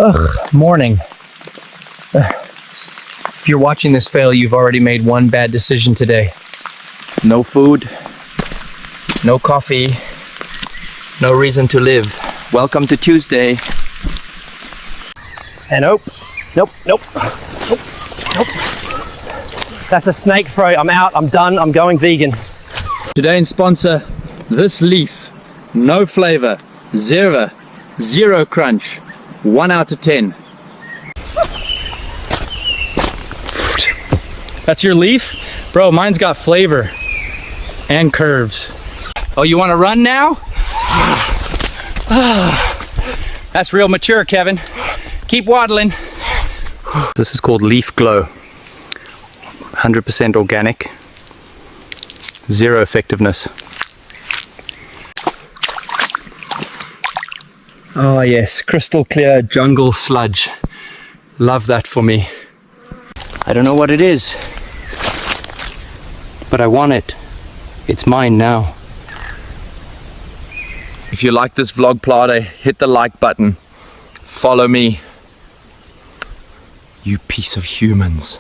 Ugh, morning. If you're watching this fail, you've already made one bad decision today. No food, no coffee, no reason to live. Welcome to Tuesday. And nope. That's a snake throat. I'm out, I'm done, I'm going vegan. Today's sponsor, this leaf. No flavor, zero crunch. 1 out of 10. That's your leaf? Bro, mine's got flavor and curves. Oh, you want to run now? That's real mature, Kevin. Keep waddling. This is called Leaf Glow. 100% organic. Zero effectiveness. Oh yes, crystal clear jungle sludge. Love that for me. I don't know what it is, but I want it. It's mine now. If you like this vlog, Plata, hit the like button. Follow me. You piece of humans.